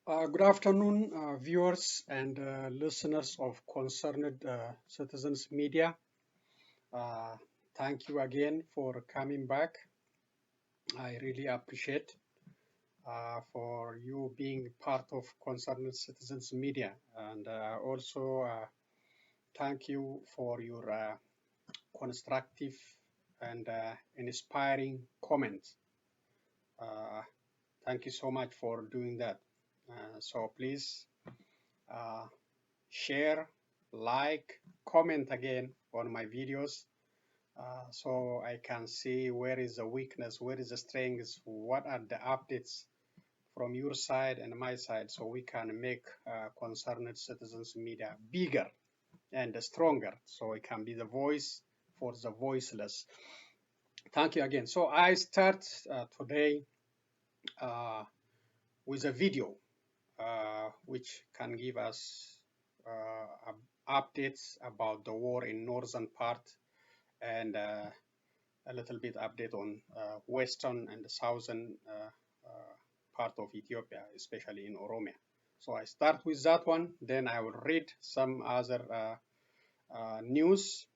Good afternoon, viewers and listeners of Concerned Citizens Media. Uh, Thank you again for coming back. I really appreciate for you being part of Concerned Citizens Media, and also thank you for your constructive and inspiring comments. Uh, Thank you so much for doing that. So please. Uh, Share, like, comment again on my videos so I can see where is the weakness, where is the strengths, what are the updates from your side and my side so we can make concerned citizens media bigger and stronger so it can be the voice for the voiceless. Thank you again. So I start today uh, with a video which can give us updates about the war in northern part and a little bit update on western and the southern part of Ethiopia, especially in Oromia. So I start with that one, then I will read some other news.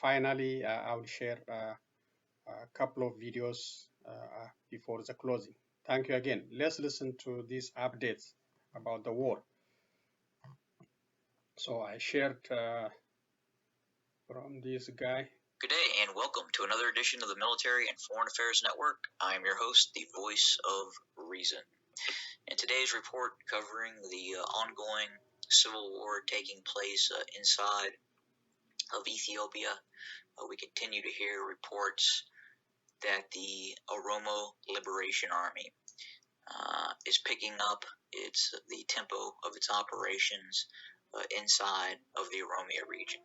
Finally, I will share a couple of videos before the closing. Thank you again. Let's listen to these updates about the war. So I shared from this guy. Good day and welcome to another edition of the Military and Foreign Affairs Network. I am your host, the voice of reason. In today's report covering the ongoing civil war taking place inside of Ethiopia, we continue to hear reports that the Oromo Liberation Army is picking up the tempo of its operations inside of the Oromia region.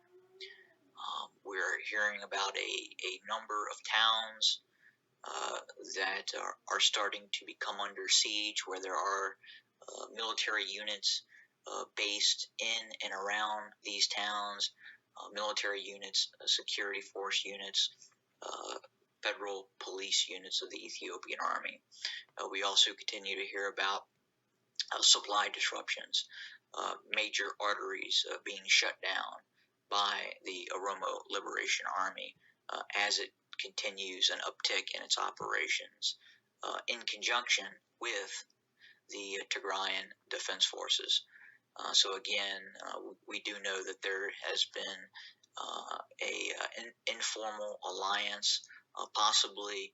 We're hearing about a number of towns that are starting to become under siege, where there are military units based in and around these towns, military units, security force units, federal police units of the Ethiopian army. We also continue to hear about supply disruptions, major arteries being shut down by the Oromo Liberation Army as it continues an uptick in its operations in conjunction with the Tigrayan Defense Forces. So again, we do know that there has been an informal alliance, possibly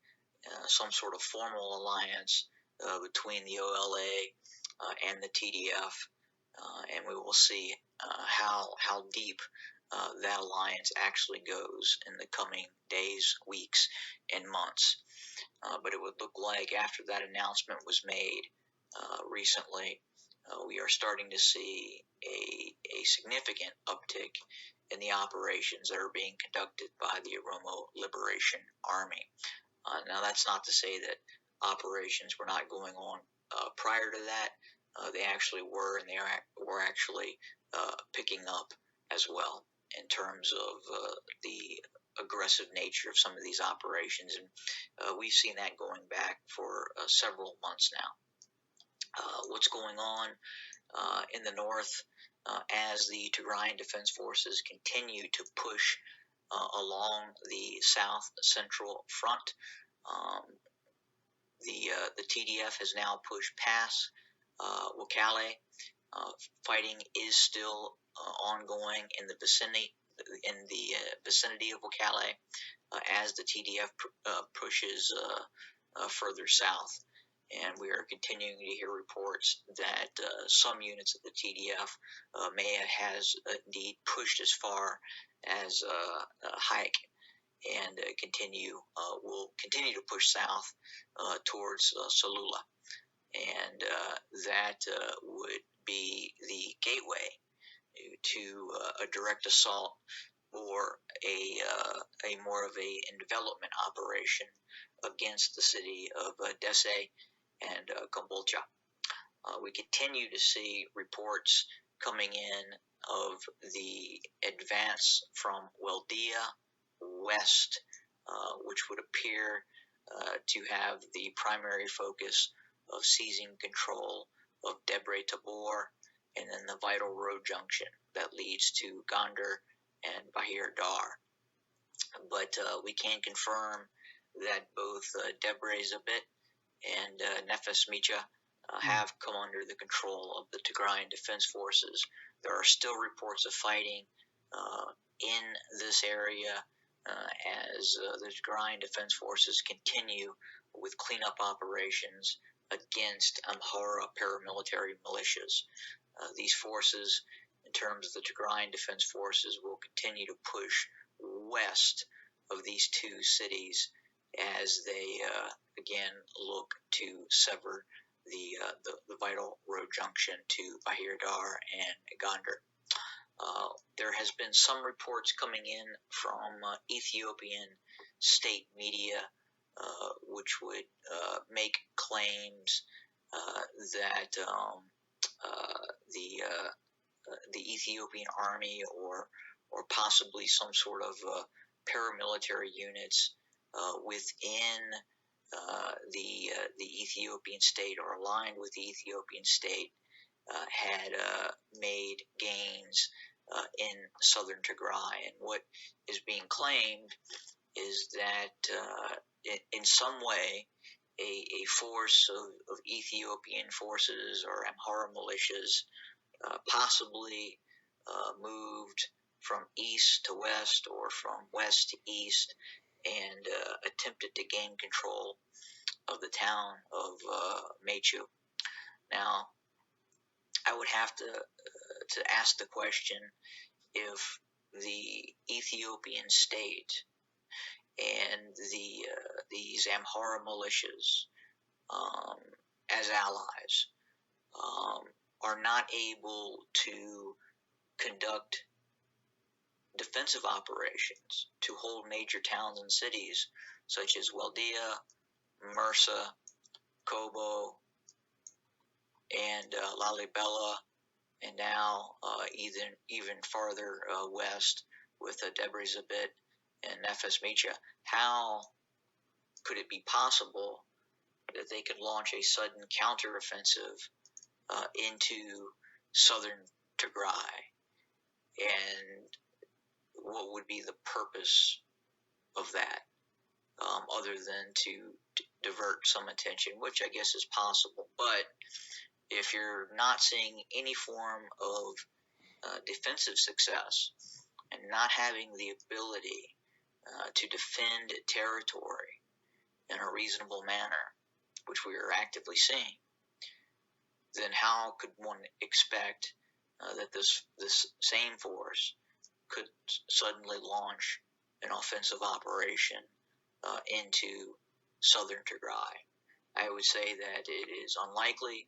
some sort of formal alliance between the OLA and the TDF, and we will see how deep that alliance actually goes in the coming days, weeks, and months. But it would look like after that announcement was made recently, we are starting to see a significant uptick in the operations that are being conducted by the Oromo Liberation Army. Now, that's not to say that operations were not going on prior to that. They actually were, and they were actually picking up as well in terms of the aggressive nature of some of these operations. And we've seen that going back for several months now. What's going on in the north as the Tigrayan Defense Forces continue to push along the south central front. The TDF has now pushed past Wakale. Fighting is still ongoing in the vicinity of Wakale as the TDF pushes further south. And we are continuing to hear reports that some units of the TDF has indeed pushed as far as Hayek and will continue to push south towards Salula. And that would be the gateway to a direct assault or a more of a development operation against the city of Dese and Kombolcha. We continue to see reports coming in of the advance from Weldia west, which would appear to have the primary focus of seizing control of Debre Tabor, and then the vital road junction that leads to Gondar and Bahir Dar. But we can confirm that both Debre Zabit and Nefes Micha have come under the control of the Tigrayan Defense Forces. There are still reports of fighting in this area as the Tigrayan Defense Forces continue with cleanup operations against Amhara paramilitary militias. These forces, in terms of the Tigrayan Defense Forces, will continue to push west of these two cities as they again look to sever the vital road junction to Bahir Dar and Gondar. There has been some reports coming in from Ethiopian state media which would make claims that the Ethiopian army or possibly some sort of paramilitary units within the Ethiopian state or aligned with the Ethiopian state had made gains in southern Tigray. And what is being claimed is that in some way a force of Ethiopian forces or Amhara militias possibly moved from east to west or from west to east and attempted to gain control of the town of Mechu. Now, I would have to ask the question if the Ethiopian state and these Amhara militias as allies are not able to conduct defensive operations to hold major towns and cities such as Waldia, Mersa, Kobo, and Lalibela, and now even farther west with Debre Zabit and Nefes Micha. How could it be possible that they could launch a sudden counteroffensive into southern Tigray? And what would be the purpose of that, other than to divert some attention, which I guess is possible. But if you're not seeing any form of defensive success and not having the ability to defend territory in a reasonable manner, which we are actively seeing, then how could one expect that this same force could suddenly launch an offensive operation into southern Tigray? I would say that it is unlikely.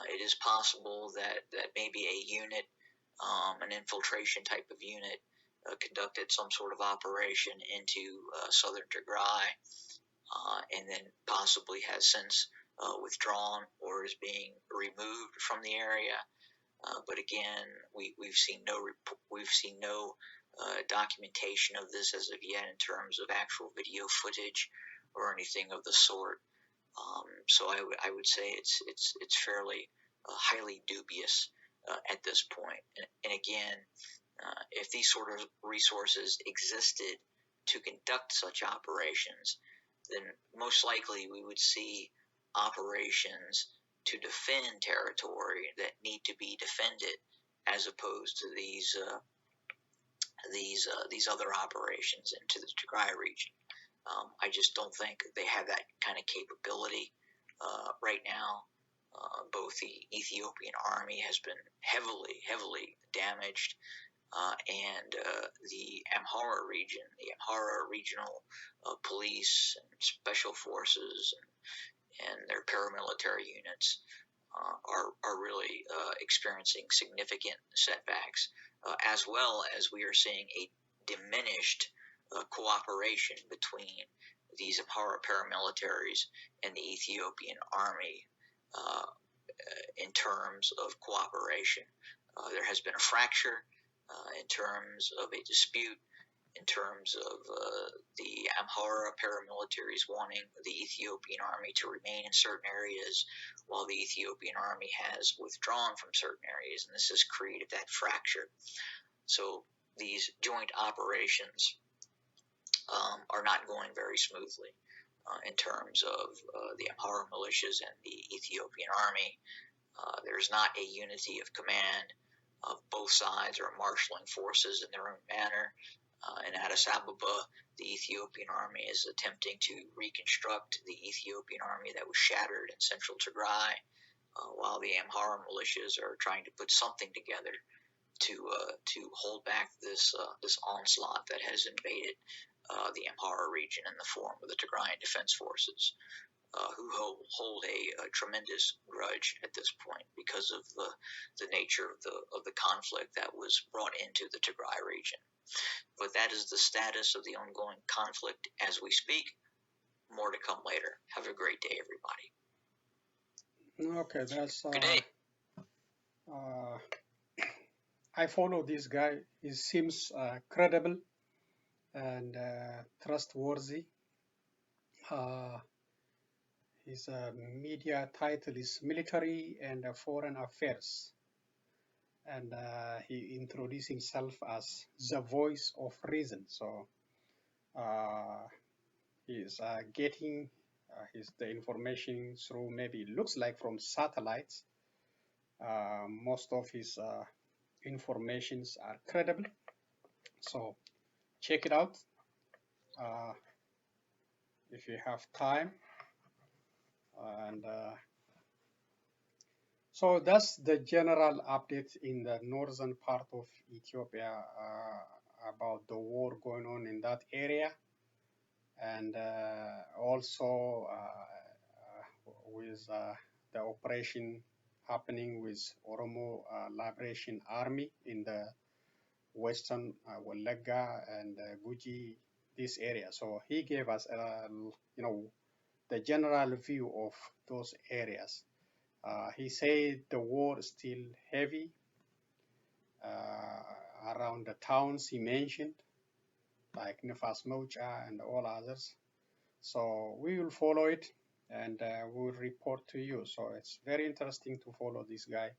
It is possible that maybe a unit, an infiltration type of unit, conducted some sort of operation into southern Tigray, and then possibly has since withdrawn or is being removed from the area. But again, we've seen no documentation of this as of yet in terms of actual video footage or anything of the sort. So I would say it's fairly highly dubious at this point. And again, if these sort of resources existed to conduct such operations, then most likely we would see operations to defend territory that need to be defended, as opposed to these other operations into the Tigray region. I just don't think they have that kind of capability right now. Both the Ethiopian army has been heavily damaged, and the Amhara region, the Amhara regional police and special forces and their paramilitary units are really experiencing significant setbacks, as well as we are seeing a diminished cooperation between these Amhara paramilitaries and the Ethiopian army in terms of cooperation. There has been a fracture in terms of a dispute in terms of the Amhara paramilitaries wanting the Ethiopian army to remain in certain areas while the Ethiopian army has withdrawn from certain areas, and this has created that fracture. So these joint operations are not going very smoothly in terms of the Amhara militias and the Ethiopian army. There's not a unity of command. Both sides are marshaling forces in their own manner. In Addis Ababa, the Ethiopian army is attempting to reconstruct the Ethiopian army that was shattered in central Tigray, while the Amhara militias are trying to put something together to hold back this onslaught that has invaded the Amhara region in the form of the Tigrayan Defense Forces, who hold a tremendous grudge at this point because of the nature of the conflict that was brought into the Tigray region. But that is the status of the ongoing conflict as we speak. More to come later. Have a great day, everybody. Okay, that's Good day. I follow this guy. He seems credible and trustworthy. His media title is Military and Foreign Affairs, and he introduced himself as the voice of reason. So he's getting the information through, maybe looks like, from satellites. Most of his informations are credible, so check it out if you have time. And so that's the general update in the northern part of Ethiopia about the war going on in that area, and also with the operation happening with Oromo Liberation Army in the western Wallagga and Guji, this area. So he gave us, the general view of those areas. He said the war is still heavy around the towns he mentioned, like Nefas Mocha and all others. So we will follow it, and we'll report to you. So it's very interesting to follow this guy.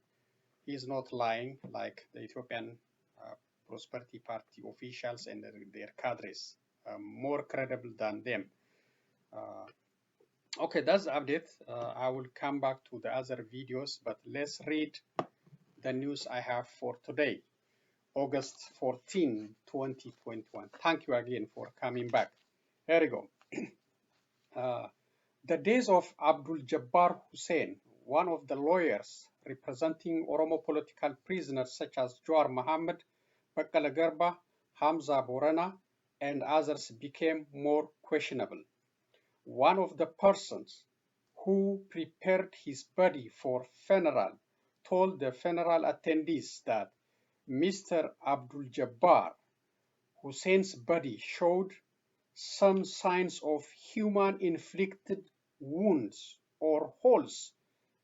He's not lying like the Ethiopian Prosperity Party officials and their cadres, more credible than them. Okay, that's the update. I will come back to the other videos, but let's read the news I have for today, August 14, 2021. Thank you again for coming back. Here we go. The days of Abdul Jabbar Hussein, one of the lawyers representing Oromo political prisoners such as Jawar Mohammed, Baqqala Garba, Hamza Borana, and others, became more questionable. One of the persons who prepared his body for funeral told the funeral attendees that Mr. Abdul Jabbar Hussein's body showed some signs of human-inflicted wounds or holes,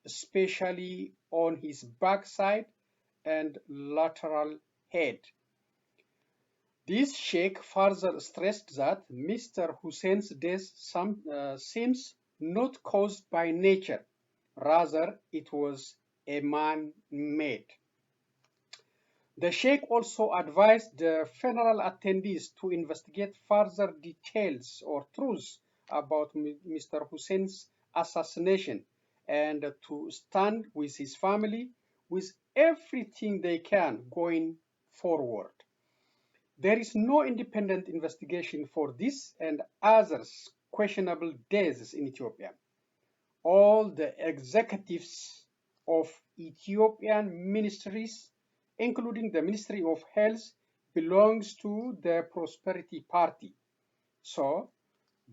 especially on his backside and lateral head. This sheikh further stressed that Mr. Hussein's death seems not caused by nature, rather it was a man-made. The sheikh also advised the funeral attendees to investigate further details or truths about Mr. Hussein's assassination and to stand with his family with everything they can going forward. There is no independent investigation for this and others questionable deaths in Ethiopia. All the executives of Ethiopian ministries, including the Ministry of Health, belongs to the Prosperity Party. So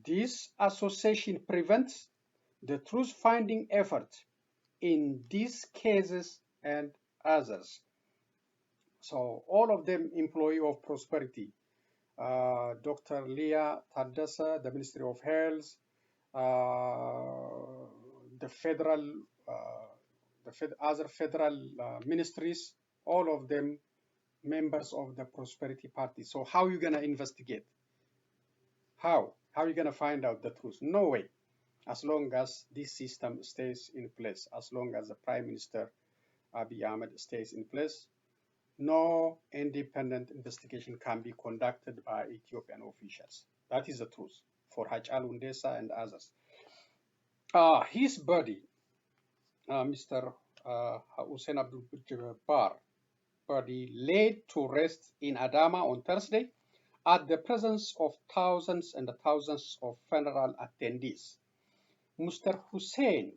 this association prevents the truth-finding effort in these cases and others. So all of them employee of Prosperity. Dr. Leah Tadasa, the Ministry of Health, the other federal ministries, all of them members of the Prosperity Party. So how are you going to investigate? How? How are you going to find out the truth? No way. As long as this system stays in place, as long as the Prime Minister Abiy Ahmed stays in place, no independent investigation can be conducted by Ethiopian officials. That is the truth for Hachalu Hundessa and others. His body, Mr. Hussein Abdul Jabbar, body laid to rest in Adama on Thursday at the presence of thousands and thousands of funeral attendees. Mr. Hussein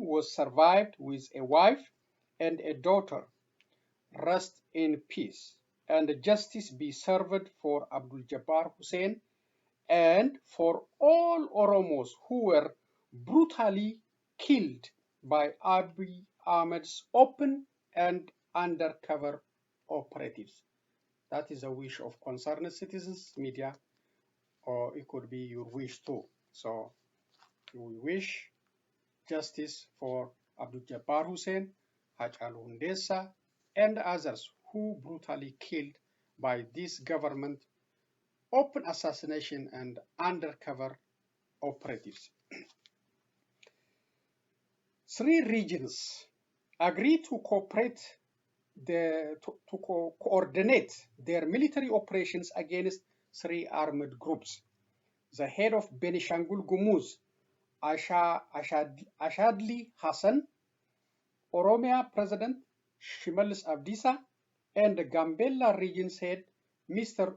was survived with a wife and a daughter. Rest in peace, and justice be served for Abdul Jabbar Hussein and for all Oromos who were brutally killed by Abiy Ahmed's open and undercover operatives. That is a wish of concerned citizens, media, or it could be your wish too. So we wish justice for Abdul Jabbar Hussein, Hachalu Hundessa, and others who brutally killed by this government open assassination and undercover operatives. 3 regions agreed to coordinate their military operations against 3 armed groups. The head of Benishangul Gumuz, Ashadli Hassan, Oromia President Shimalis Abdisa, and the Gambella region's head, Mr.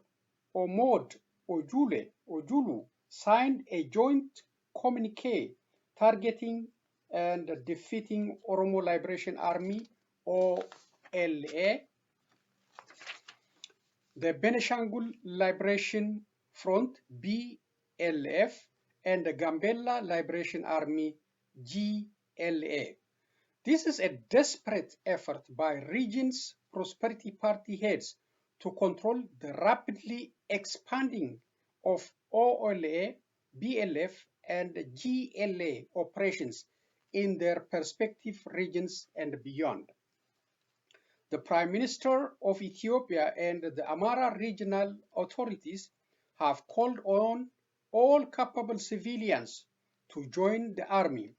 Omod Ojulu, signed a joint communique targeting and defeating Oromo Liberation Army, OLA, the Benishangul Liberation Front, BLF, and the Gambella Liberation Army, GLA. This is a desperate effort by region's Prosperity Party heads to control the rapidly expanding of OLA, BLF, and GLA operations in their respective regions and beyond. The Prime Minister of Ethiopia and the Amhara regional authorities have called on all capable civilians to join the army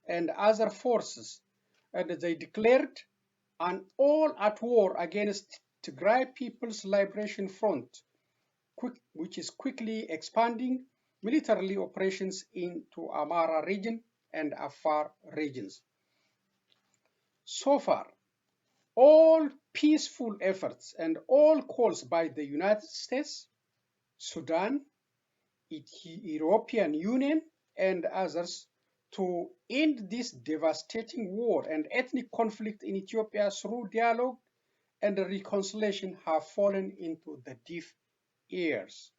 and other forces, and they declared an all-out war against Tigray People's Liberation Front, which is quickly expanding military operations into Amhara region and Afar regions. So far, all peaceful efforts and all calls by the United States, Sudan, European Union, and others to end this devastating war and ethnic conflict in Ethiopia through dialogue and reconciliation have fallen into the deaf ears.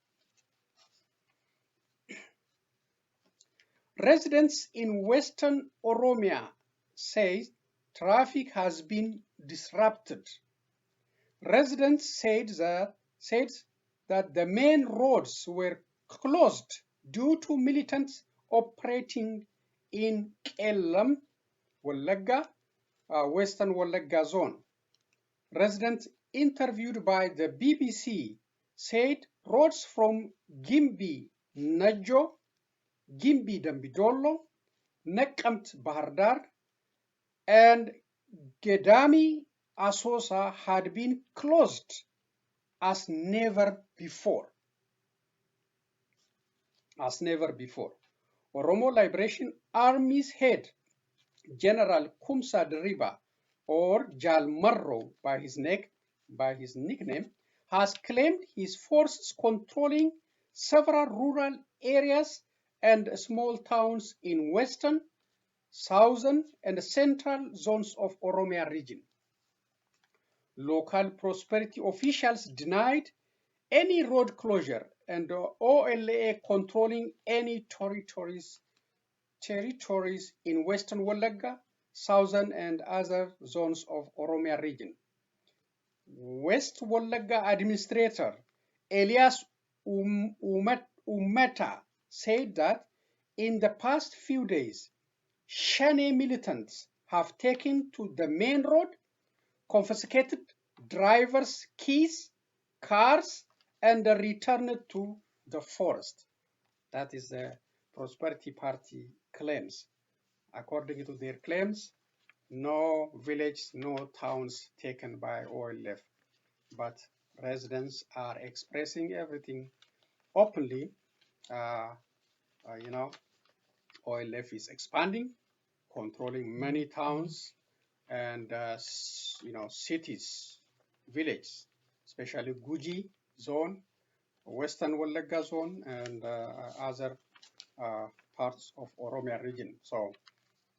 Residents in Western Oromia say traffic has been disrupted. Residents said that the main roads were closed due to militants operating in Kellam, Wallagga, Western Wallagga zone. Residents interviewed by the BBC said roads from Gimbi, Najo, Gimbi Dambidolo, Naqamt Bahardar, and Gedami Asosa had been closed as never before. Oromo Liberation Army's head, General Kumsa Deriba, or Jal Marro by his nickname, has claimed his forces controlling several rural areas and small towns in western, southern, and central zones of Oromia region. Local prosperity officials denied any road closure and OLA controlling any territories in Western Wallagga, Southern, and other zones of Oromia region. West Wallagga Administrator Elias Umeta said that in the past few days, Shane militants have taken to the main road, confiscated drivers' keys, cars, and returned to the forest. That is the Prosperity Party claims. According to their claims, no village, no towns taken by OLF, but residents are expressing everything openly. You know, OLF is expanding, controlling many towns and cities, villages, especially Guji zone, Western Wallagga zone, and other parts of Oromia region. So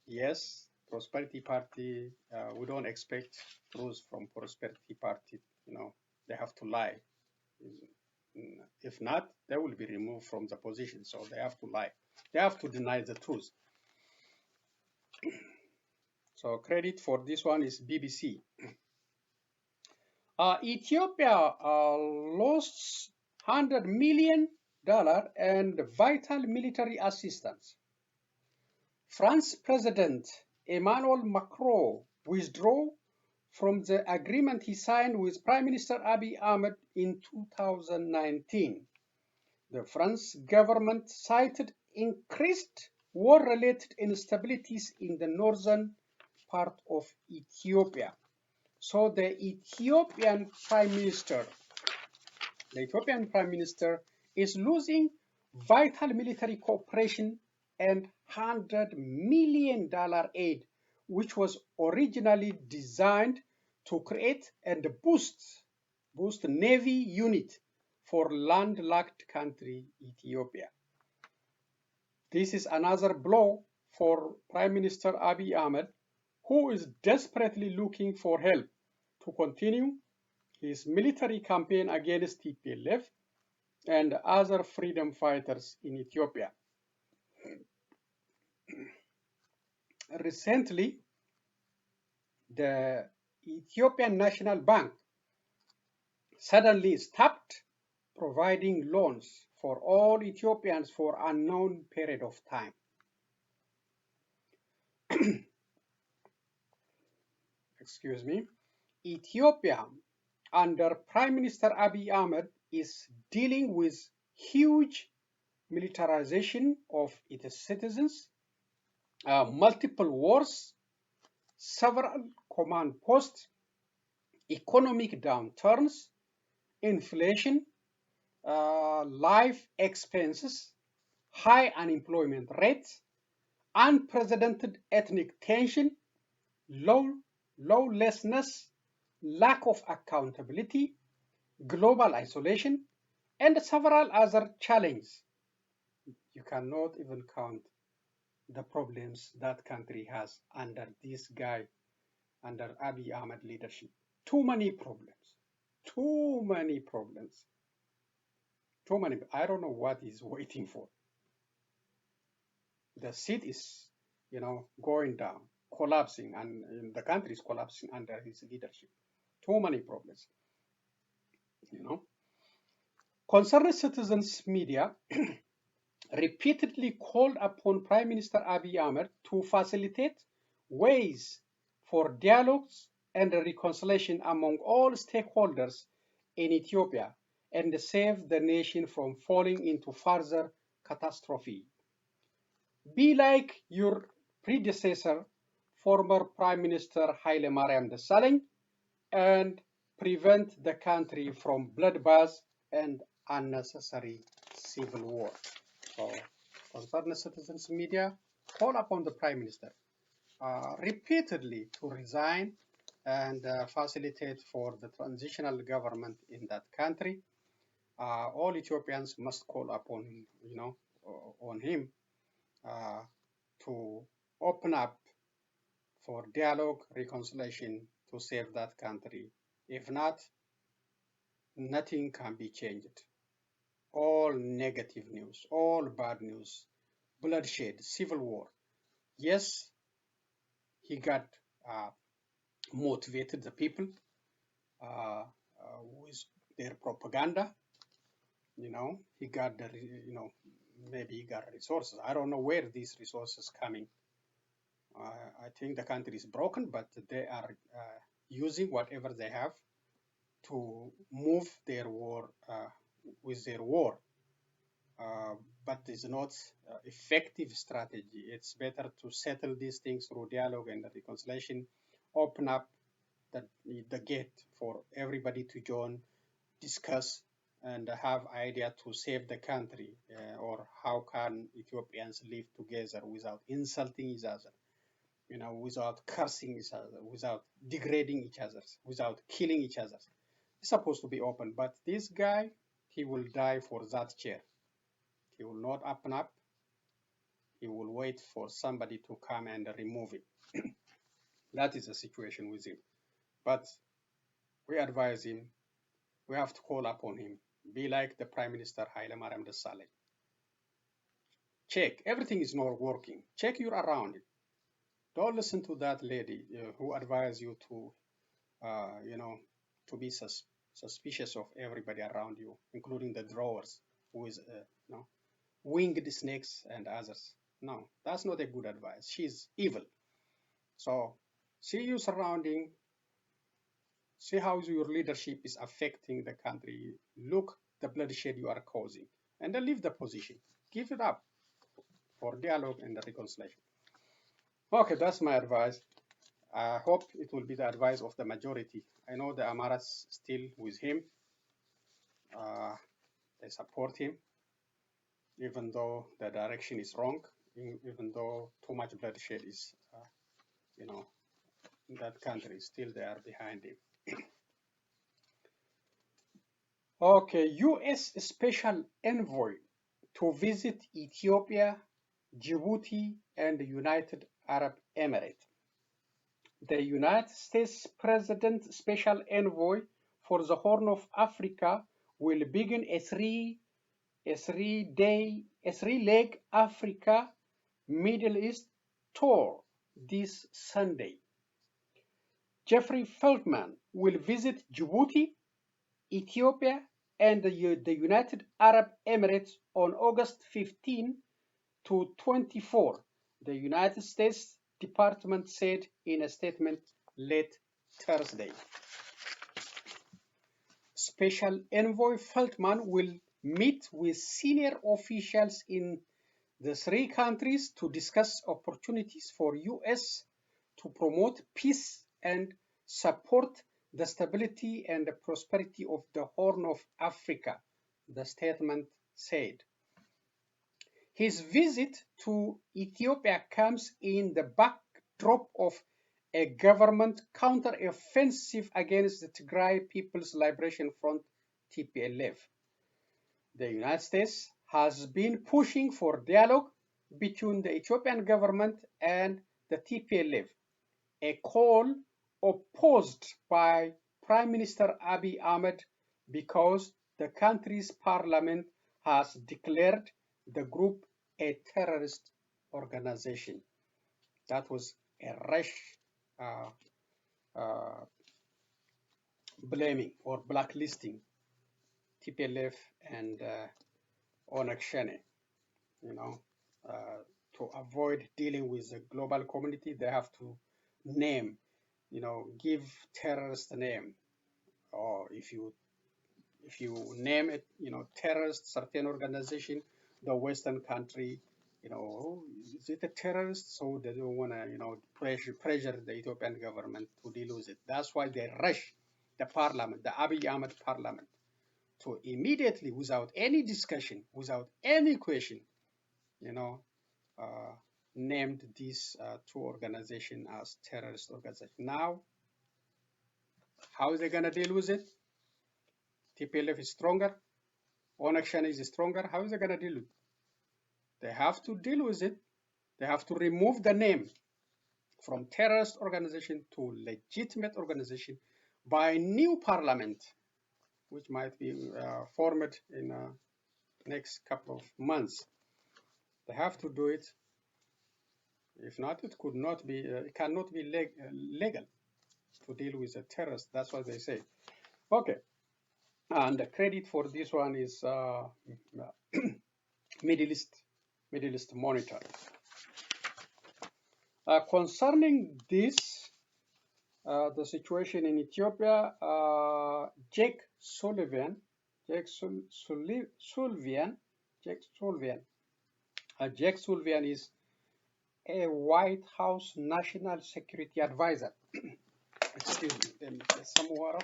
yes, Prosperity Party, we don't expect truth from Prosperity Party. They have to lie. If not, they will be removed from the position. So they have to lie. They have to deny the truth. So credit for this one is BBC. Ethiopia lost $100 million and vital military assistance. France President Emmanuel Macron withdrew from the agreement he signed with Prime Minister Abiy Ahmed in 2019. The French government cited increased war-related instabilities in the northern part of Ethiopia. So the Ethiopian Prime Minister is losing vital military cooperation and $100 million aid, which was originally designed to create and boost Navy unit for landlocked country Ethiopia. This is another blow for Prime Minister Abiy Ahmed, who is desperately looking for help to continue his military campaign against TPLF and other freedom fighters in Ethiopia. Recently, the Ethiopian National Bank suddenly stopped providing loans for all Ethiopians for unknown period of time. Excuse me. Ethiopia, under Prime Minister Abiy Ahmed, is dealing with huge militarization of its citizens, multiple wars, several command posts, economic downturns, inflation, life expenses, high unemployment rates, unprecedented ethnic tension, lawlessness, lack of accountability, global isolation, and several other challenges. You cannot even count the problems that country has under this guy, under Abiy Ahmed leadership. Too many problems. Too many problems. Too many. I don't know what he's waiting for. The seat is, going down, collapsing, and the country is collapsing under his leadership. Too many problems. Concerned citizens media repeatedly called upon Prime Minister Abiy Ahmed to facilitate ways for dialogues and reconciliation among all stakeholders in Ethiopia and save the nation from falling into further catastrophe. Be like your predecessor, former Prime Minister Haile Mariam Desalegn, and prevent the country from bloodbath and unnecessary civil war. So, concerned citizens media call upon the Prime Minister repeatedly to resign and facilitate for the transitional government in that country. All Ethiopians must call upon, on him to open up for dialogue, reconciliation to save that country. If not, nothing can be changed. All negative news, all bad news, bloodshed, civil war. Yes, he got motivated the people with their propaganda. He got the, maybe he got resources. I don't know where these resources coming. I think the country is broken, but they are using whatever they have to move their war with their war, but it's not effective strategy. It's better to settle these things through dialogue and reconciliation, open up the gate for everybody to join, discuss, and have idea to save the country, or how can Ethiopians live together without insulting each other, without cursing each other, without degrading each other, without killing each other. It's supposed to be open, but this guy, he will die for that chair. He will not open up. He will wait for somebody to come and remove it. That is the situation with him. But we advise him, we have to call upon him, be like the Prime Minister Haile Mariam Desalegn. Check, everything is not working. Check your around. Don't listen to that lady who advised you to, to be suspicious of everybody around you, including the drawers, who is, winged snakes and others. No, that's not a good advice. She's evil. So see your surrounding, see how your leadership is affecting the country. Look the bloodshed you are causing, and then leave the position. Give it up for dialogue and reconciliation. Okay, that's my advice. I hope it will be the advice of the majority. I know the Amaras still with him. They support him, even though the direction is wrong, even though too much bloodshed is, in that country, still they are behind him. Okay, U.S. Special Envoy to visit Ethiopia, Djibouti, and the United Arab Emirates. The United States President Special Envoy for the Horn of Africa will begin a three-leg Africa Middle East tour this Sunday. Jeffrey Feltman will visit Djibouti, Ethiopia, and the United Arab Emirates on August 15 to 24, the United States Department said in a statement late Thursday. Special Envoy Feltman will meet with senior officials in the three countries to discuss opportunities for U.S. to promote peace and support the stability and the prosperity of the Horn of Africa, the statement said. His visit to Ethiopia comes in the backdrop of a government counter-offensive against the Tigray People's Liberation Front, TPLF. The United States has been pushing for dialogue between the Ethiopian government and the TPLF, a call opposed by Prime Minister Abiy Ahmed because the country's parliament has declared the group a terrorist organization. That was a rash blaming or blacklisting TPLF and Onak Shene. To avoid dealing with the global community, they have to name, give terrorist a name. Or if you name it, terrorist, certain organization, the Western country, is it a terrorist? So they don't want to, pressure the Ethiopian government to deal with it. That's why they rush the parliament, the Abiy Ahmed parliament, to immediately, without any discussion, without any question, named these two organizations as terrorist organizations. Now, how are they going to deal with it? TPLF is stronger. Onak Shane is stronger. How is they going to deal with it? They have to deal with it. They have to remove the name from terrorist organization to legitimate organization by new parliament, which might be formed in next couple of months. They have to do it. If not, it could not be, it cannot be legal to deal with a terrorist. That's what they say. Okay. And the credit for this one is Middle East Monitor. Concerning this, the situation in Ethiopia. Jake Sullivan, Jake Sullivan, Jake Sullivan. Jake Sullivan is a White House National Security Advisor. Excuse me, let me get some water.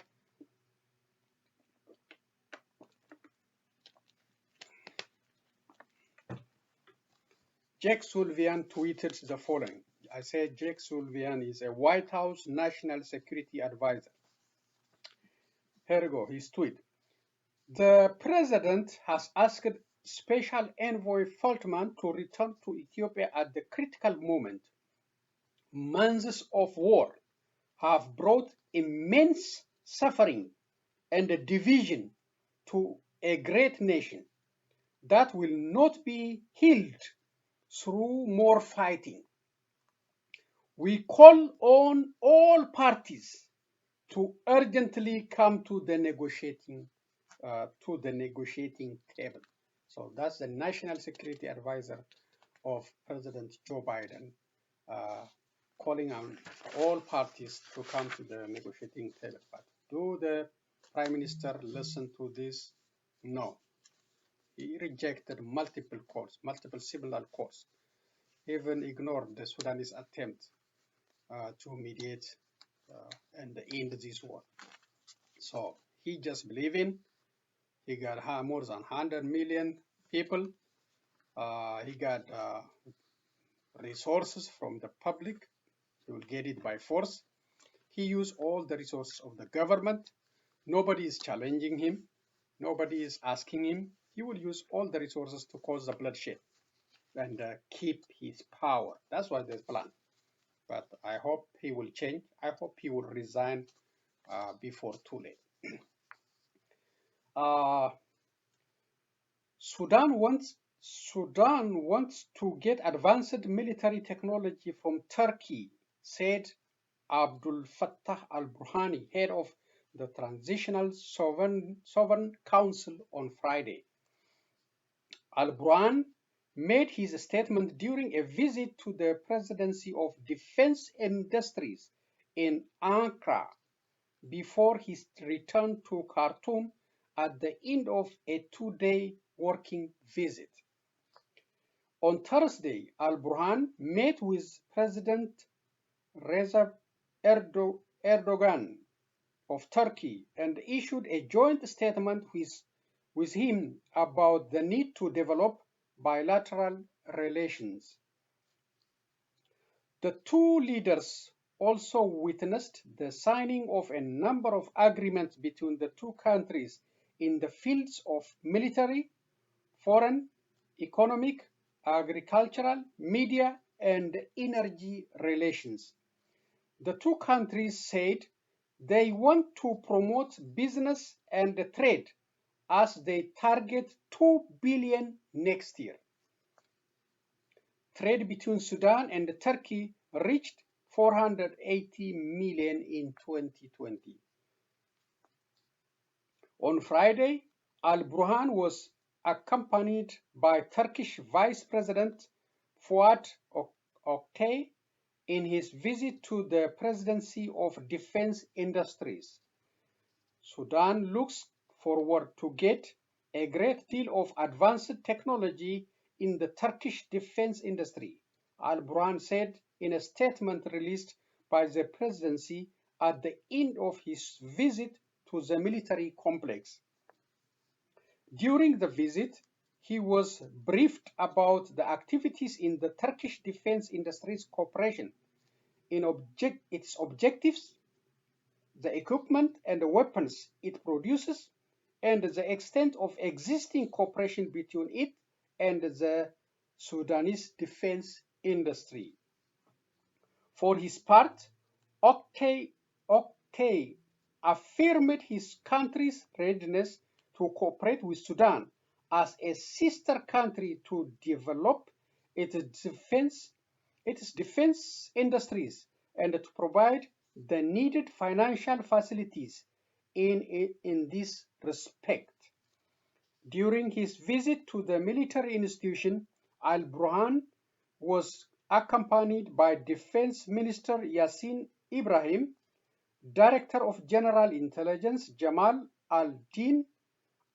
Jake Sullivan tweeted the following. I said Jake Sullivan is a White House National Security Advisor. Here we go, his tweet. The president has asked Special Envoy Feltman to return to Ethiopia at the critical moment. Months of war have brought immense suffering and division to a great nation that will not be healed through more fighting. We call on all parties to urgently come to the negotiating table. So that's the National Security Advisor of President Joe Biden, calling on all parties to come to the negotiating table. But do the Prime Minister listen to this? No. He rejected multiple calls, multiple similar calls, even ignored the Sudanese attempt to mediate and end this war. So he just believing. He got more than 100 million people. He got resources from the public. He will get it by force. He used all the resources of the government. Nobody is challenging him. Nobody is asking him. He will use all the resources to cause the bloodshed and keep his power. That's what they plan. But I hope he will change. I hope he will resign before too late. Sudan wants to get advanced military technology from Turkey, said Abdul Fattah al-Burhani, head of the Transitional Sovereign Council, on Friday. Al-Burhan made his statement during a visit to the Presidency of Defense Industries in Ankara before his return to Khartoum at the end of a two-day working visit. On Thursday, Al-Burhan met with President Recep Erdogan of Turkey and issued a joint statement with him about the need to develop bilateral relations. The two leaders also witnessed the signing of a number of agreements between the two countries in the fields of military, foreign, economic, agricultural, media, and energy relations. The two countries said they want to promote business and trade as they target 2 billion next year. Trade between Sudan and Turkey reached 480 million in 2020. On Friday, Al-Burhan was accompanied by Turkish Vice President Fuat Oktay in his visit to the Presidency of Defense Industries. Sudan looks forward to get a great deal of advanced technology in the Turkish defense industry, Al-Burhan said in a statement released by the presidency at the end of his visit to the military complex. During the visit, he was briefed about the activities in the Turkish Defense Industries Corporation, its objectives, the equipment and the weapons it produces, and the extent of existing cooperation between it and the Sudanese defense industry. For his part, Oktay affirmed his country's readiness to cooperate with Sudan as a sister country to develop its defense industries and to provide the needed financial facilities in this respect. During his visit to the military institution, Al-Burhan was accompanied by Defense Minister Yassin Ibrahim, Director of General Intelligence Jamal al-Din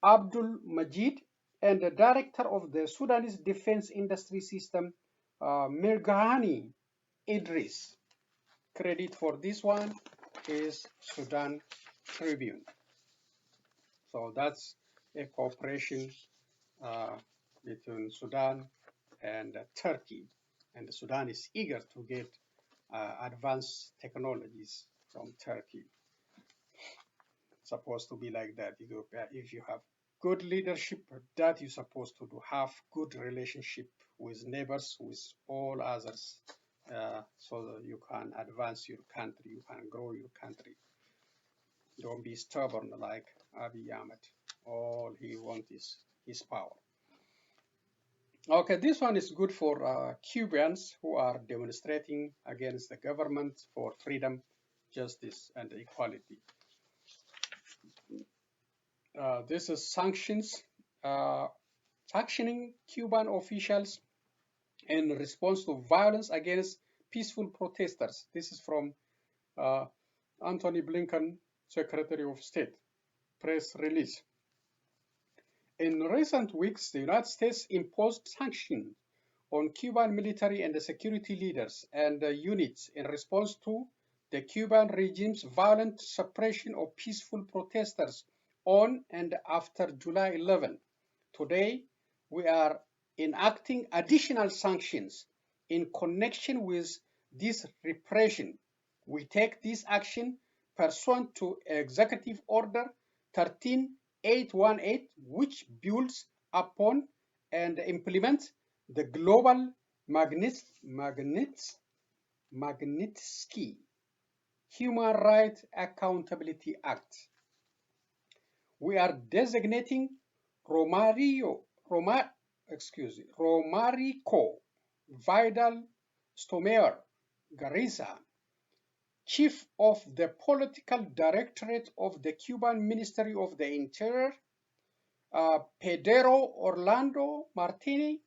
Abdul Majid, and the Director of the Sudanese Defense Industry System Mirghani Idris. Credit for this one is Sudan Tribune. So that's a cooperation between Sudan and Turkey, and Sudan is eager to get advanced technologies from Turkey. It's supposed to be like that. Ethiopia, if you have good leadership, that you're supposed to do, have good relationship with neighbors, with all others, so that you can advance your country, you can grow your country. Don't be stubborn like Abiy Ahmed. All he wants is his power. Okay, this one is good for Cubans who are demonstrating against the government for freedom, justice, and equality. This is sanctions, sanctioning Cuban officials in response to violence against peaceful protesters. This is from Antony Blinken, Secretary of State, press release. In recent weeks, the United States imposed sanctions on Cuban military and security leaders and units in response to the Cuban regime's violent suppression of peaceful protesters on and after July 11. Today, we are enacting additional sanctions in connection with this repression. We take this action pursuant to Executive Order 13818, which builds upon and implements the Global Magnitsky Human Rights Accountability Act. We are designating Romarico Vidal Stomer Garriza, Chief of the Political Directorate of the Cuban Ministry of the Interior, Pedro Orlando Martini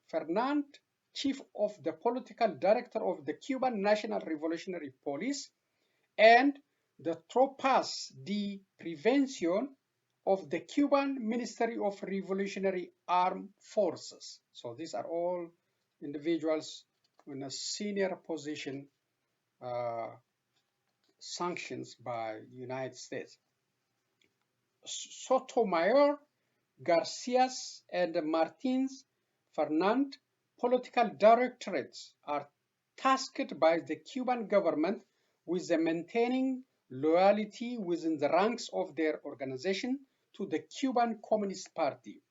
Fernand, Chief of the Political Director of the Cuban National Revolutionary Police, and the Tropas de Prevención of the Cuban Ministry of Revolutionary Armed Forces. So these are all individuals in a senior position sanctions by United States. Sotomayor, Garcias, and Martins Fernand political directorates are tasked by the Cuban government with maintaining loyalty within the ranks of their organization to the Cuban Communist Party.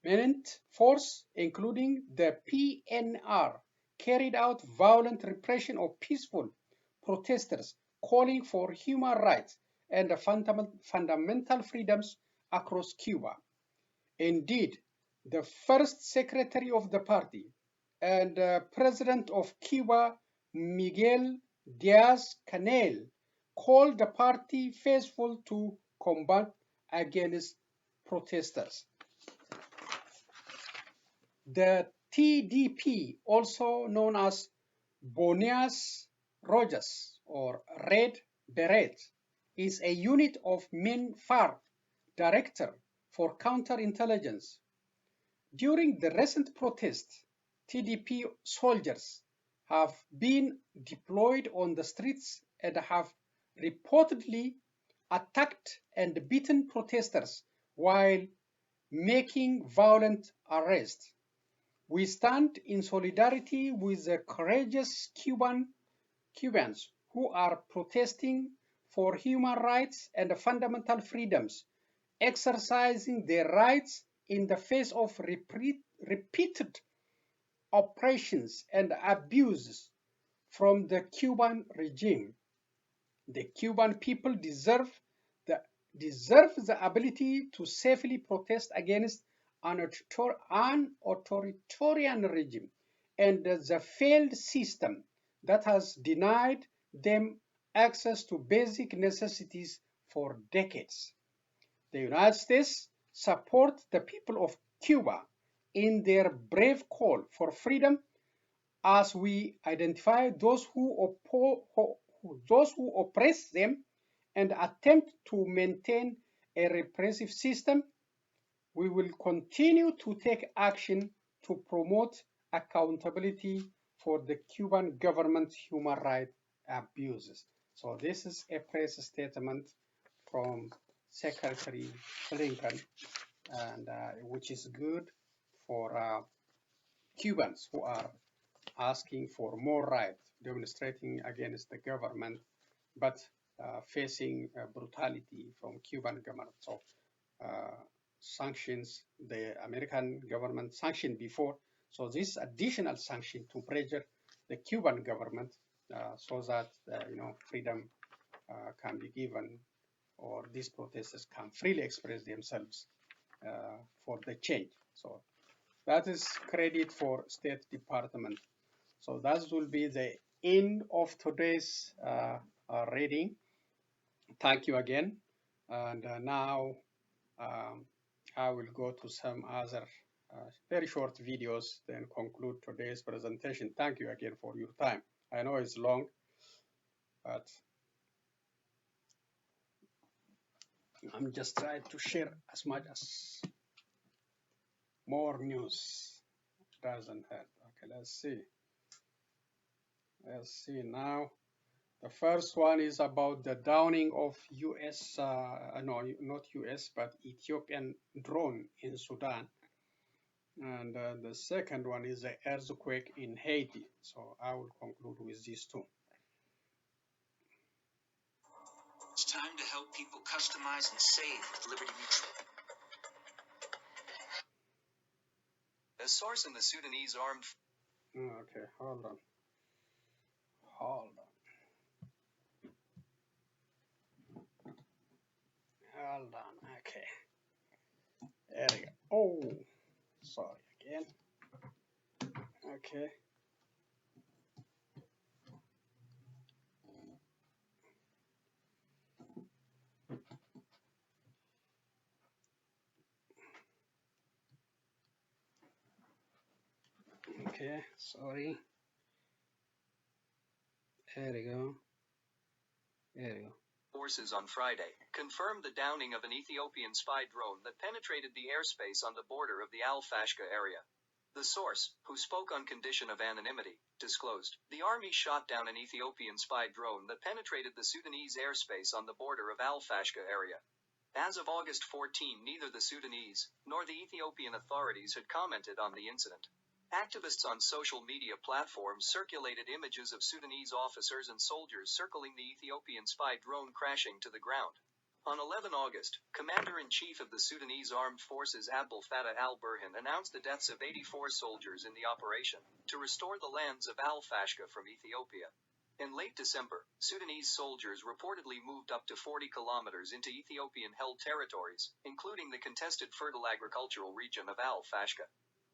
Militant force, including the PNR, carried out violent repression of peaceful protesters calling for human rights and fundamental freedoms across Cuba. Indeed, the first secretary of the party and president of Cuba, Miguel Diaz-Canel, called the party faithful to combat against protesters. The TDP, also known as Bonias Rojas or Red Beret, is a unit of MINFARC Director for Counterintelligence. During the recent protests, TDP soldiers have been deployed on the streets and have reportedly attacked and beaten protesters while making violent arrests. We stand in solidarity with the courageous Cubans who are protesting for human rights and fundamental freedoms, exercising their rights in the face of repeated oppressions and abuses from the Cuban regime. The Cuban people deserve the ability to safely protest against an authoritarian regime and the failed system that has denied them access to basic necessities for decades. The United States supports the people of Cuba in their brave call for freedom as we identify those who those who oppress them and attempt to maintain a repressive system, we will continue to take action to promote accountability for the Cuban government's human rights abuses. So this is a press statement from Secretary Blinken, and which is good for Cubans who are asking for more rights, demonstrating against the government, but facing brutality from Cuban government. So sanctions, the American government sanctioned before, so this additional sanction to pressure the Cuban government so that freedom can be given, or these protesters can freely express themselves for the change. So that is credit for State Department. So that will be the end of today's reading. Thank you again. And now I will go to some other very short videos, then conclude today's presentation. Thank you again for your time. I know it's long, but I'm just trying to share as much as more news doesn't hurt. Okay, let's see. Let's see now. The first one is about the downing of US, no, not US, but Ethiopian drone in Sudan. And the second one is the earthquake in Haiti. So I will conclude with these two. It's time to help people customize and save with Liberty Mutual. A source in the Sudanese armed... Okay, hold on. Hold on. Hold on, okay. There we go. Oh, sorry again. Okay. Okay, sorry. There we go. There we go. Forces on Friday confirmed the downing of an Ethiopian spy drone that penetrated the airspace on the border of the Al-Fashqa area. The source, who spoke on condition of anonymity, disclosed, "The army shot down an Ethiopian spy drone that penetrated the Sudanese airspace on the border of Al-Fashqa area." As of August 14, neither the Sudanese nor the Ethiopian authorities had commented on the incident. Activists on social media platforms circulated images of Sudanese officers and soldiers circling the Ethiopian spy drone crashing to the ground. On 11 August, Commander-in-Chief of the Sudanese Armed Forces Abdel Fattah al-Burhan announced the deaths of 84 soldiers in the operation to restore the lands of Al-Fashqa from Ethiopia. In late December, Sudanese soldiers reportedly moved up to 40 kilometers into Ethiopian-held territories, including the contested fertile agricultural region of Al-Fashqa.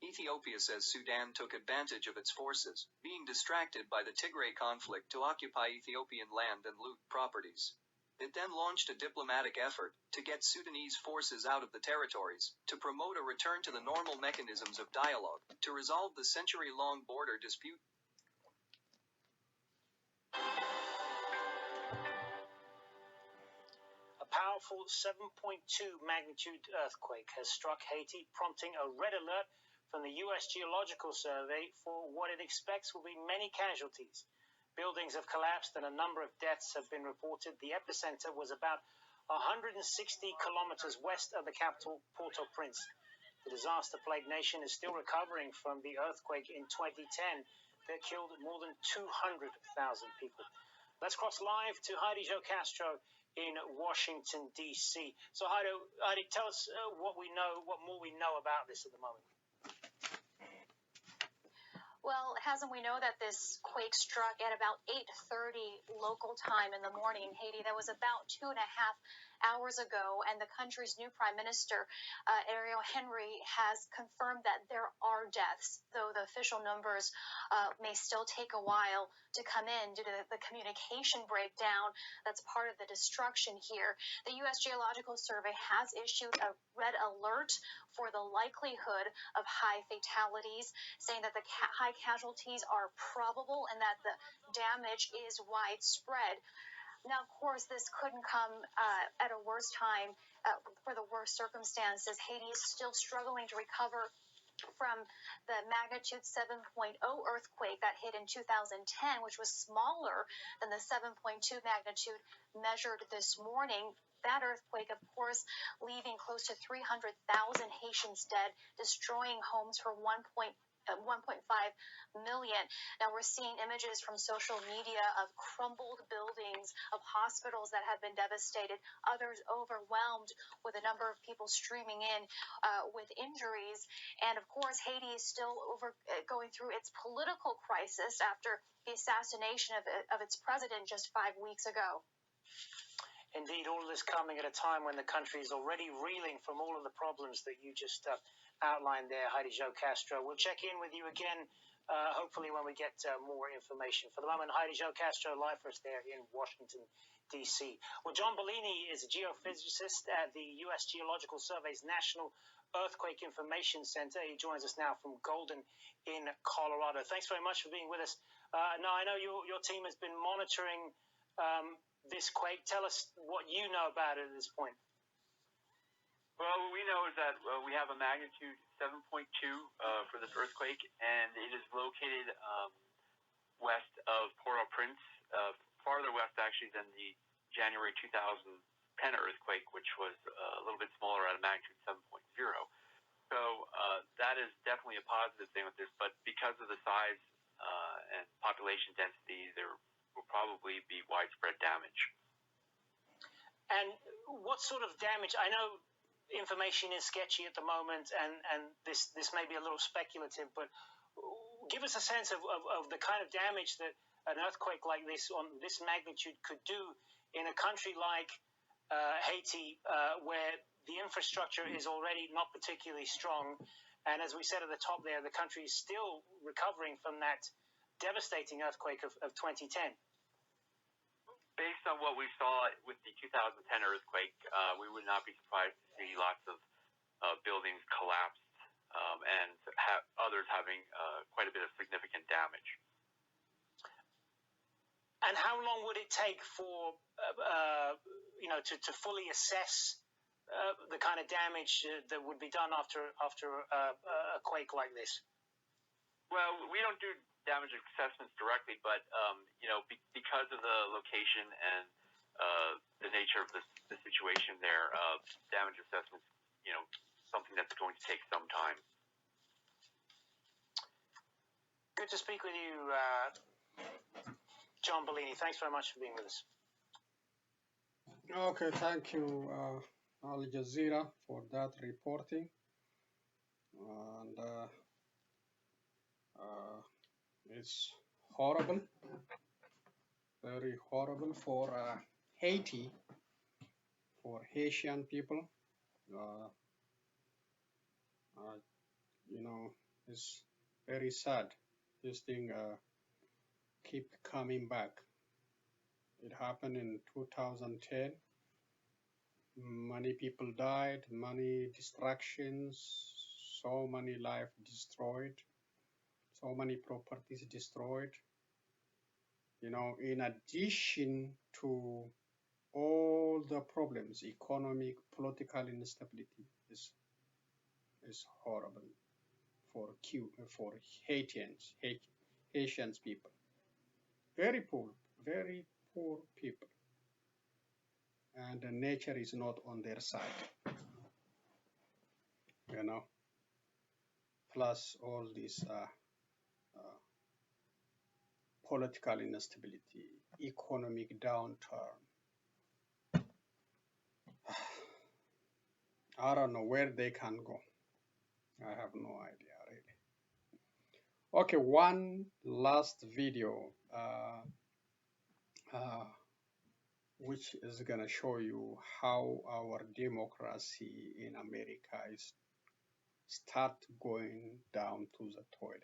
Ethiopia says Sudan took advantage of its forces, being distracted by the Tigray conflict, to occupy Ethiopian land and loot properties. It then launched a diplomatic effort to get Sudanese forces out of the territories, to promote a return to the normal mechanisms of dialogue, to resolve the century-long border dispute. A powerful 7.2 magnitude earthquake has struck Haiti, prompting a red alert from the U.S. Geological Survey for what it expects will be many casualties. Buildings have collapsed and a number of deaths have been reported. The epicenter was about 160 kilometers west of the capital, Port-au-Prince. The disaster-plagued nation is still recovering from the earthquake in 2010 that killed more than 200,000 people. Let's cross live to Heidi Jo Castro in Washington, D.C. So, Heidi, tell us what more we know about this at the moment. Well, Hassan, we know that this quake struck at about 8:30 local time in the morning in Haiti. That was about 2.5 hours ago, and the country's new Prime Minister, Ariel Henry, has confirmed that there are deaths, though the official numbers may still take a while to come in due to the communication breakdown that's part of the destruction here. The U.S. Geological Survey has issued a red alert for the likelihood of high fatalities, saying that the high casualties are probable and that the damage is widespread. Now, of course, this couldn't come at a worse time for the worst circumstances. Haiti is still struggling to recover from the magnitude 7.0 earthquake that hit in 2010, which was smaller than the 7.2 magnitude measured this morning. That earthquake, of course, leaving close to 300,000 Haitians dead, destroying homes for 1.5 million. Now we're seeing images from social media of crumbled buildings, of hospitals that have been devastated, others overwhelmed with a number of people streaming in with injuries. And of course, Haiti is still going through its political crisis after the assassination of its president just 5 weeks ago. Indeed, all of this coming at a time when the country is already reeling from all of the problems that you just outlined there, Heidi Jo Castro. We'll check in with you again, hopefully when we get more information. For the moment, Heidi Jo Castro live for us there in Washington, D.C. Well, John Bellini is a geophysicist at the U.S. Geological Survey's National Earthquake Information Center. He joins us now from Golden in Colorado. Thanks very much for being with us. Now, I know your team has been monitoring this quake. Tell us what you know about it at this point. Well, what we know is that we have a magnitude 7.2 for this earthquake, and it is located west of Port-au-Prince, farther west actually than the January 2010 earthquake, which was a little bit smaller at a magnitude 7.0. So that is definitely a positive thing with this, but because of the size and population density, there will probably be widespread damage. And what sort of damage? I know information is sketchy at the moment, and this may be a little speculative, but give us a sense of the kind of damage that an earthquake like this on this magnitude could do in a country like Haiti, where the infrastructure is already not particularly strong. And as we said at the top there, the country is still recovering from that devastating earthquake of 2010. Based on what we saw with the 2010 earthquake, we would not be surprised to see lots of buildings collapsed and others having quite a bit of significant damage. And how long would it take for to fully assess the kind of damage that would be done after a quake like this? Well, we don't do damage assessments directly, but because of the location and the nature of the situation there, damage assessments, something that's going to take some time. Good to speak with you, John Bellini. Thanks very much for being with us. Okay, thank you, Al Jazeera, for that reporting. And it's horrible, very horrible for Haiti, for Haitian people. It's very sad. This thing keep coming back. It happened in 2010. Many people died, many distractions, so many lives destroyed, so many properties destroyed. In addition to all the problems, economic, political instability is horrible for Haitians people. Very poor people. And the nature is not on their side. Plus all this political instability, economic downturn. I don't know where they can go. I have no idea, really. Okay, one last video. which is going to show you how our democracy in America is start going down to the toilet.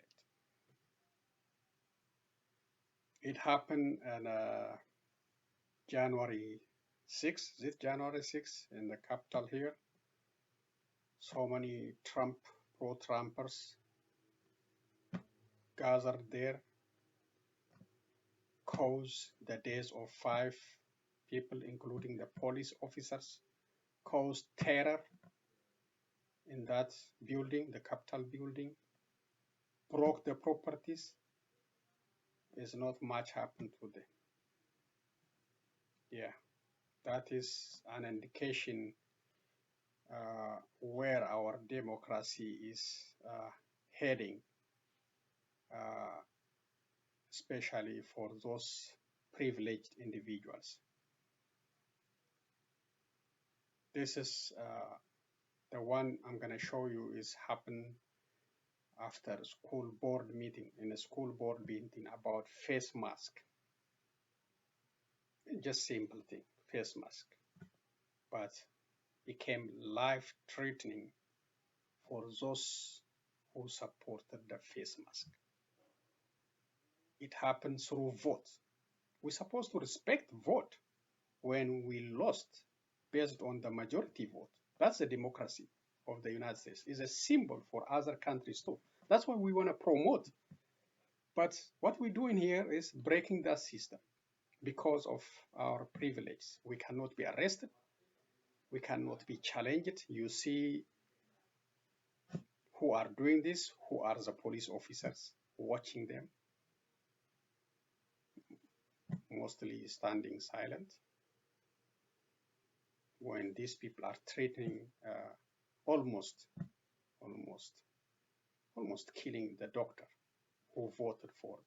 It happened on January 6th, is it January 6th, in the capital here? So many pro-Trumpers gathered there, caused the deaths of 5 people, including the police officers, caused terror in that building, the Capitol building, broke the properties. There's not much happened today. Yeah, that is an indication where our democracy is heading, especially for those privileged individuals. This is the one I'm going to show you is happened after a school board meeting, in a school board meeting about face mask. Just simple thing, face mask. But became life-threatening for those who supported the face mask. It happened through vote. We're supposed to respect vote when we lost based on the majority vote. That's the democracy of the United States. It's a symbol for other countries too. That's what we want to promote. But what we're doing here is breaking that system because of our privilege. We cannot be arrested. We cannot be challenged. You see who are doing this, who are the police officers watching them, mostly standing silent when these people are threatening, almost killing the doctor who voted for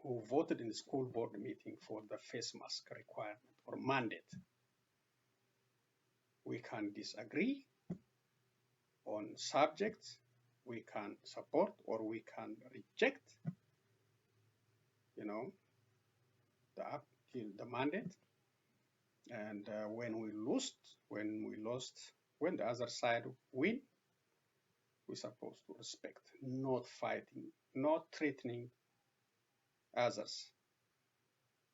who voted in the school board meeting for the face mask requirement or mandate. We can disagree on subjects, we can support or we can reject, the mandate. And when the other side win, we're supposed to respect, not fighting, not threatening others.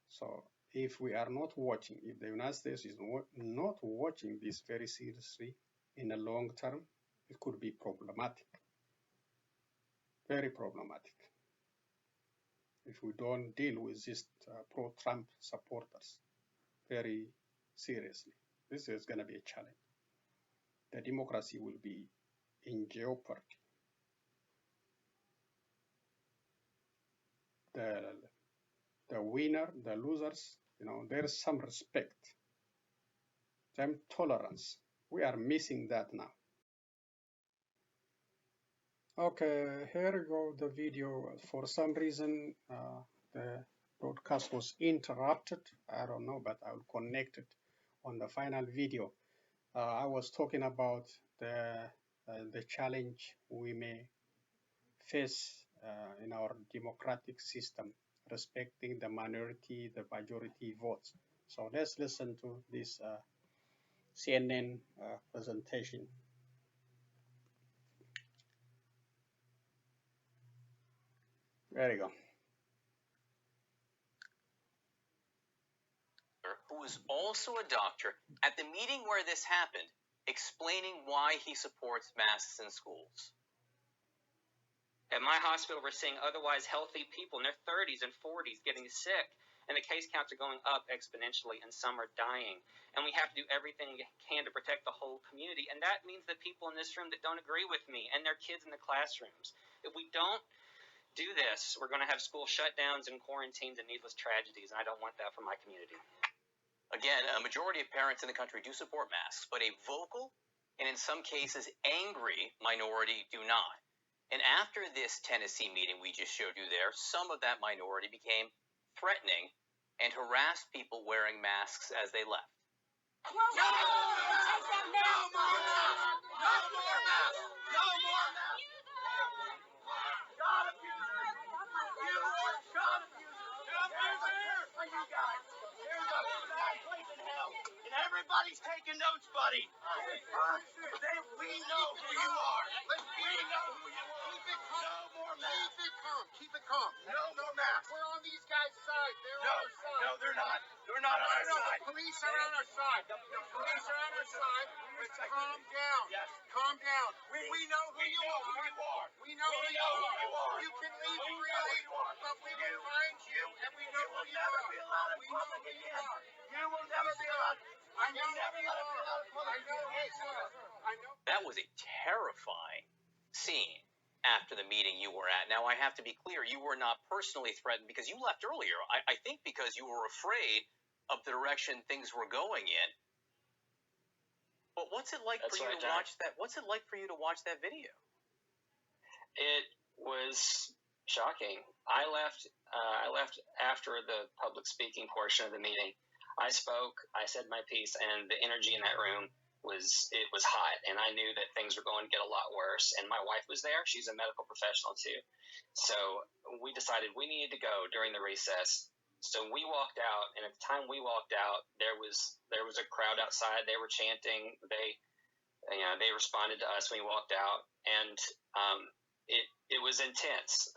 So if we are not watching, if the United States is not watching this very seriously in the long term, it could be problematic, very problematic, if we don't deal with these pro-Trump supporters very seriously. This is going to be a challenge. The democracy will be in jeopardy. The winner, the losers, there is some respect, some tolerance. We are missing that now. Okay, here we go, the video. For some reason, the broadcast was interrupted. I don't know, but I will connect it on the final video. I was talking about the challenge we may face in our democratic system, respecting the minority, the majority votes. So let's listen to this CNN presentation. There you go. Who is also a doctor, at the meeting where this happened, explaining why he supports masks in schools. At my hospital, we're seeing otherwise healthy people in their 30s and 40s getting sick, and the case counts are going up exponentially, and some are dying. And we have to do everything we can to protect the whole community, and that means the people in this room that don't agree with me and their kids in the classrooms. If we don't do this, we're going to have school shutdowns and quarantines and needless tragedies, and I don't want that for my community. Again, a majority of parents in the country do support masks, but a vocal and in some cases angry minority do not. And after this Tennessee meeting we just showed you there, some of that minority became threatening and harassed people wearing masks as they left. No more masks! No more masks! No more masks! No more masks! Child abusers! You are child abusers! Nobody's taking notes, buddy. We know who you are. We know who you are. Keep it calm. No more math. Keep it calm. Keep it calm. No more math. We're on these guys' side. They're on our side. No, they're not. They're not on our side. The police are on our side. The police are on our side. Calm down. Yes. Calm down. We know who you are. We know who you are. You can leave freely, but we will find you, and we know who you are. We know who you are. You will never be allowed. I know who you are. I know who you are. I know. That was a terrifying scene after the meeting you were at. Now, I have to be clear, you were not personally threatened because you left earlier. I think because you were afraid of the direction things were going in. But what's it like for you to watch that? What's it like for you to watch that video? It was shocking. I left after the public speaking portion of the meeting. I spoke, I said my piece, and the energy in that room was hot, and I knew that things were going to get a lot worse. And my wife was there; she's a medical professional too. So we decided we needed to go during the recess. So we walked out, and at the time we walked out, there was a crowd outside. They were chanting. They responded to us when we walked out, and it was intense.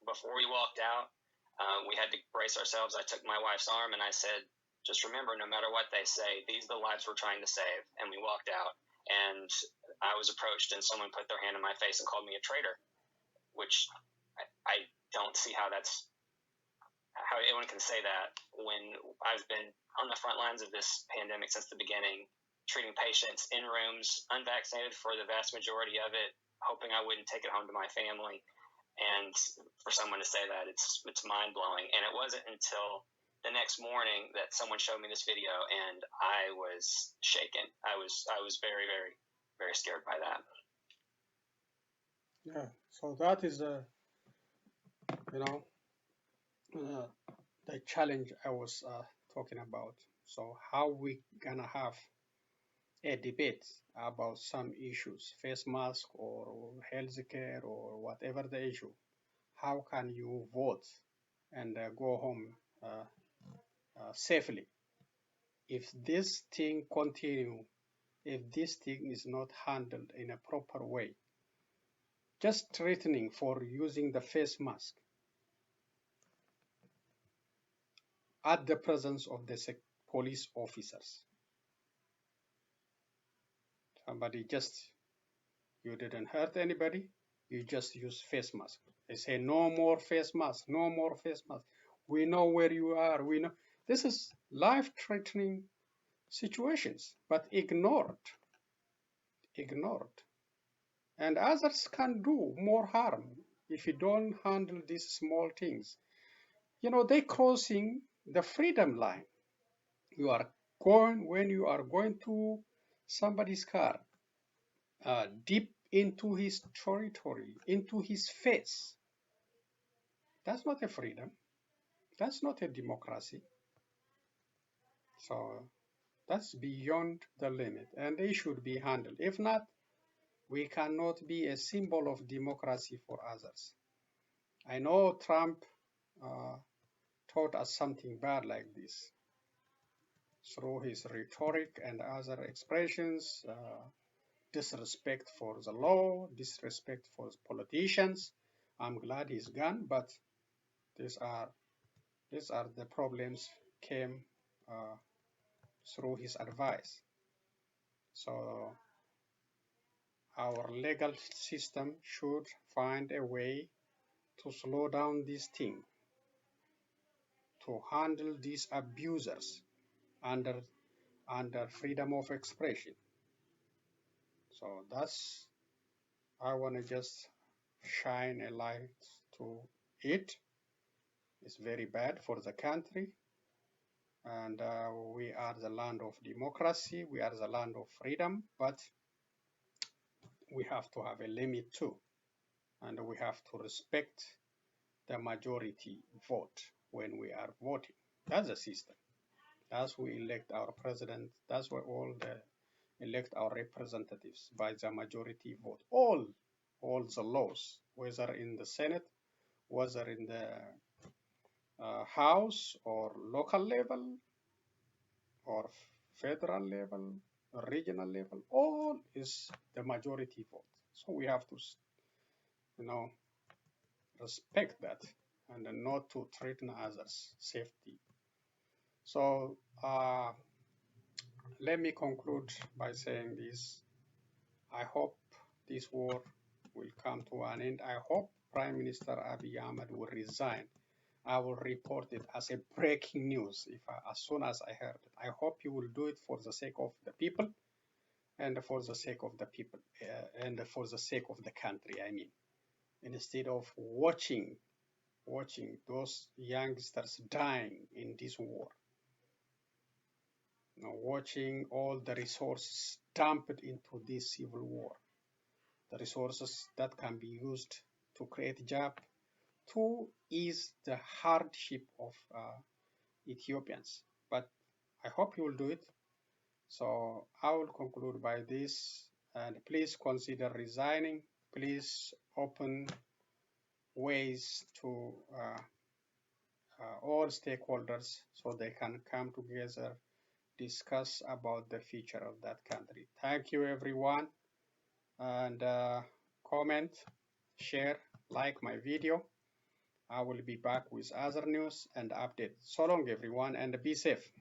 Before we walked out, we had to brace ourselves. I took my wife's arm and I said, just remember, no matter what they say, these are the lives we're trying to save. And we walked out, and I was approached, and someone put their hand in my face and called me a traitor, which I don't see how anyone can say that when I've been on the front lines of this pandemic since the beginning, treating patients in rooms, unvaccinated for the vast majority of it, hoping I wouldn't take it home to my family. And for someone to say that, it's mind-blowing. And it wasn't until the next morning that someone showed me this video, and I was shaken. I was very, very, very scared by that. Yeah, so that is the challenge I was talking about. So how we gonna have a debate about some issues, face mask or health care or whatever the issue? How can you vote and go home safely if this thing continue, if this thing is not handled in a proper way? Just threatening for using the face mask at the presence of the police officers. Somebody you didn't hurt anybody, you just use face mask. They say no more face mask, no more face mask. We know where you are, we know. This is life-threatening situations, but ignored. And others can do more harm if you don't handle these small things. They're crossing the freedom line. When you are going to somebody's car, deep into his territory, into his face, that's not a freedom. That's not a democracy. So that's beyond the limit, and they should be handled. If not, we cannot be a symbol of democracy for others. I know Trump taught us something bad like this through his rhetoric and other expressions, disrespect for the law, disrespect for politicians. I'm glad he's gone, but these are the problems came through his advice. So our legal system should find a way to slow down this thing, to handle these abusers under freedom of expression. So I want to just shine a light to it. It's very bad for the country, and we are the land of democracy, we are the land of freedom, but we have to have a limit too, and we have to respect the majority vote when we are voting. That's the system. That's we elect our president. That's why all elect our representatives by the majority vote. All the laws, whether in the Senate, whether in the House or local level or federal level, regional level, all is the majority vote. So we have to, respect that and not to threaten others' safety. So let me conclude by saying this. I hope this war will come to an end. I hope Prime Minister Abiy Ahmed will resign. I will report it as a breaking news as soon as I heard it. I hope he will do it for the sake of the people and for the sake of the people and for the sake of the country, I mean, instead of watching those youngsters dying in this war, watching all the resources dumped into this civil war, the resources that can be used to create jobs, to ease the hardship of Ethiopians. But I hope you will do it. So I will conclude by this, and please consider resigning. Please open ways to all stakeholders so they can come together, discuss about the future of that country. Thank you, everyone, and comment, share, like my video. I will be back with other news and updates. So long, everyone, and be safe.